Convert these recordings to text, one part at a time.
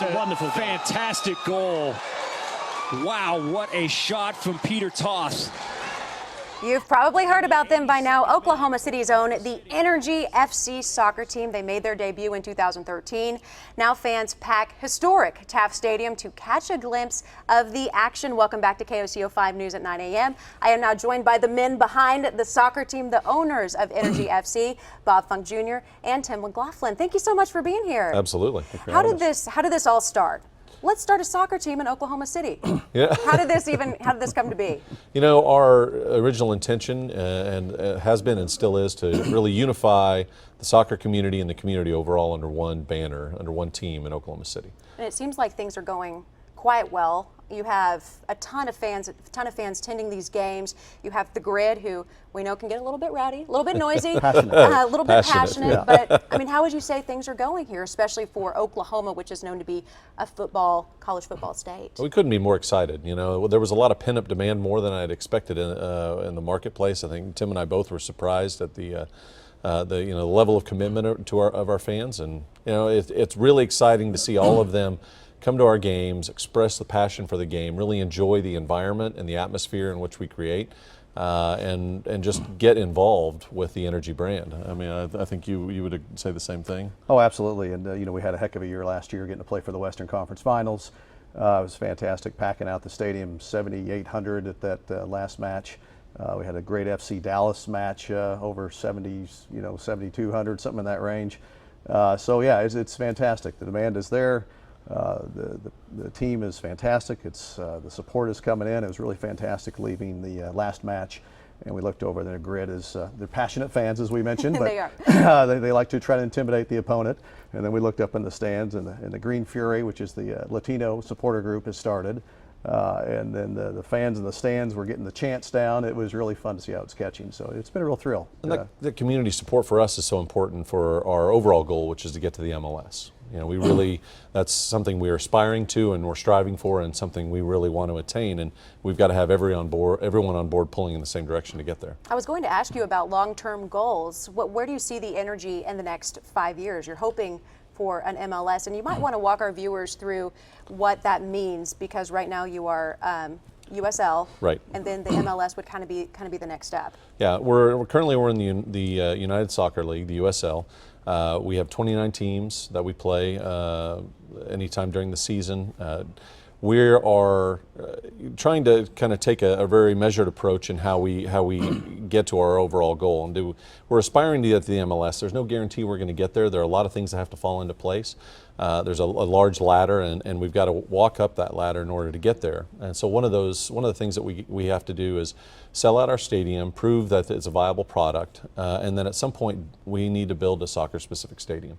what a wonderful goal. fantastic goal. Wow, what a shot from Peter Toss. You've probably heard about them by now. Oklahoma City's own, the Energy FC soccer team. They made their debut in 2013. Now fans pack historic Taft Stadium to catch a glimpse of the action. Welcome back to KOCO 5 News at 9 a.m. I am now joined by the men behind the soccer team, the owners of Energy FC, Bob Funk Jr. and Tim McLaughlin. Thank you so much for being here. Absolutely. How did this all start? Let's start a soccer team in Oklahoma City. Yeah. How did this come to be? You know, our original intention has been and still is to really unify the soccer community and the community overall under one banner, under one team in Oklahoma City. And it seems like things are going quite well. You have a ton of fans tending these games. You have the Grid, who we know can get a little bit rowdy, a little bit noisy, a little bit passionate. Yeah. But I mean, how would you say things are going here, especially for Oklahoma, which is known to be a college football state? We couldn't be more excited. You know, there was a lot of pent-up demand, more than I'd expected in the marketplace. I think Tim and I both were surprised at the level of commitment of our fans, and you know, it's really exciting to see all of them come to our games, express the passion for the game, really enjoy the environment and the atmosphere in which we create, and just get involved with the Energy brand. I mean, I think you would say the same thing. Oh, absolutely. And you know, we had a heck of a year last year, getting to play for the Western Conference Finals. It was fantastic, packing out the stadium, 7,800 at that last match. We had a great FC Dallas match, over 7,200, something in that range. So yeah, it's fantastic. The demand is there. The team is fantastic. The support is coming in. It was really fantastic leaving the last match, and we looked over. The Grid is they're passionate fans, as we mentioned, but they are. they like to try to intimidate the opponent. And then we looked up in the stands, and the Green Fury, which is the Latino supporter group, has started. And then the fans in the stands were getting the chants down. It was really fun to see how it's catching. So it's been a real thrill. And the community support for us is so important for our overall goal, which is to get to the MLS. You know, we really, that's something we're aspiring to and we're striving for, and something we really want to attain. And we've got to have everyone on board pulling in the same direction to get there. I was going to ask you about long-term goals. Where do you see the Energy in the next 5 years? You're hoping for an MLS, and you might want to walk our viewers through what that means, because right now you are USL, right, and then the MLS would kind of be the next step. Yeah, we're currently in the United Soccer League, the USL. We have 29 teams that we play anytime during the season. We are trying to kind of take a very measured approach in how we get to our overall goal. And we're aspiring to get to the MLS. There's no guarantee we're going to get there. There are a lot of things that have to fall into place. There's a large ladder, and we've got to walk up that ladder in order to get there. And so one of the things that we have to do is sell out our stadium, prove that it's a viable product, and then at some point we need to build a soccer-specific stadium.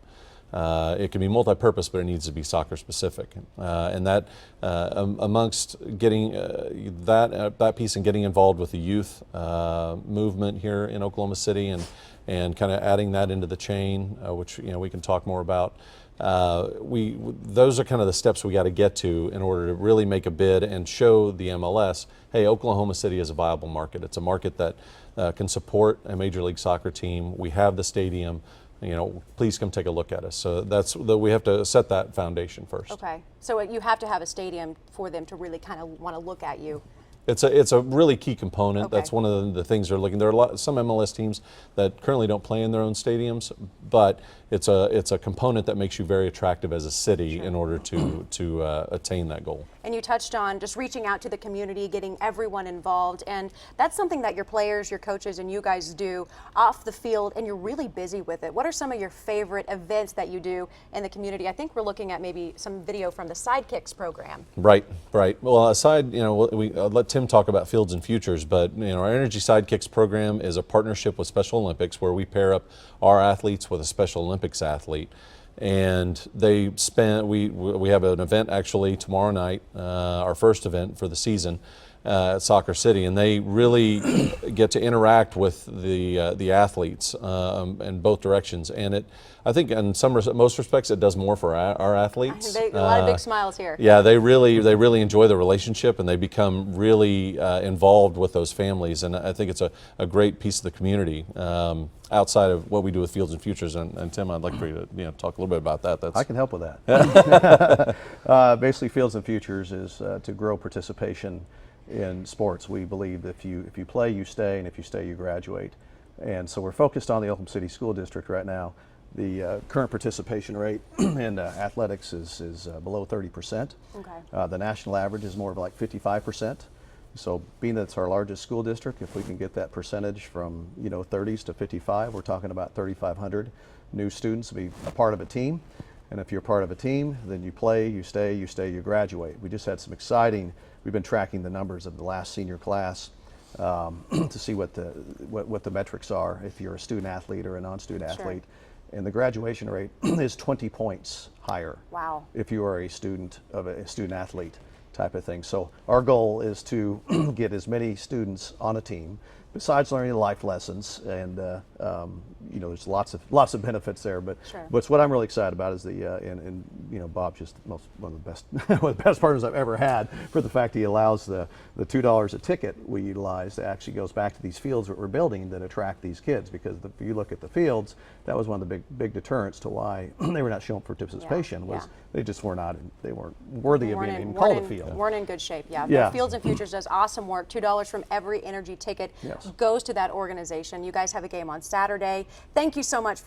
It can be multi-purpose, but it needs to be soccer-specific. And that, amongst getting that piece and getting involved with the youth movement here in Oklahoma City, and kind of adding that into the chain, which we can talk more about. Those are kind of the steps we got to get to in order to really make a bid and show the MLS, hey, Oklahoma City is a viable market. It's a market that can support a Major League Soccer team. We have the stadium. Please come take a look at us. So we have to set that foundation first. Okay, so you have to have a stadium for them to really kind of want to look at you. It's a really key component. Okay. That's one of the things they're looking. There are some MLS teams that currently don't play in their own stadiums, but it's a component that makes you very attractive as a city, sure, in order to attain that goal. And you touched on just reaching out to the community, getting everyone involved, and that's something that your players, your coaches, and you guys do off the field, and you're really busy with it. What are some of your favorite events that you do in the community? I think we're looking at maybe some video from the Sidekicks program. Right. Well, aside, we let Tim talk about Fields and Futures, but our Energy Sidekicks program is a partnership with Special Olympics, where we pair up our athletes with a Special Olympics athlete. And we have an event actually tomorrow night, our first event for the season, at Soccer City, and they really get to interact with the athletes in both directions. And I think in most respects, it does more for our athletes. A lot of big smiles here. Yeah, they really enjoy the relationship, and they become really involved with those families. And I think it's a great piece of the community outside of what we do with Fields and Futures. And Tim, I'd like for you to talk a little bit about that. I can help with that. Basically, Fields and Futures is to grow participation in sports. We believe that if you play, you stay, and if you stay, you graduate. And so we're focused on the Oklahoma City School District right now. The current participation rate in athletics is below 30%. Okay. The national average is more of like 55%. So being that it's our largest school district, if we can get that percentage from 30s to 55, we're talking about 3,500 new students to be a part of a team. And if you're part of a team, then you play, you stay, you graduate. We just had some exciting, we've been tracking the numbers of the last senior class to see what the metrics are if you're a student athlete or a non-student athlete. And the graduation rate is 20 points higher. Wow. If you are a student athlete type of thing. So our goal is to get as many students on a team, besides learning life lessons, and there's lots of benefits there. But what I'm really excited about is and Bob's just one of the best one of the best partners I've ever had, for the fact he allows the $2 a ticket we utilize that actually goes back to these fields that we're building that attract these kids. Because if you look at the fields, that was one of the big deterrents to why they were not showing participation. They just were not, they weren't worthy of being called a field. Weren't in good shape. Yeah. Fields and Futures does awesome work. $2 from every energy ticket goes to that organization. You guys have a game on Saturday. Thank you so much for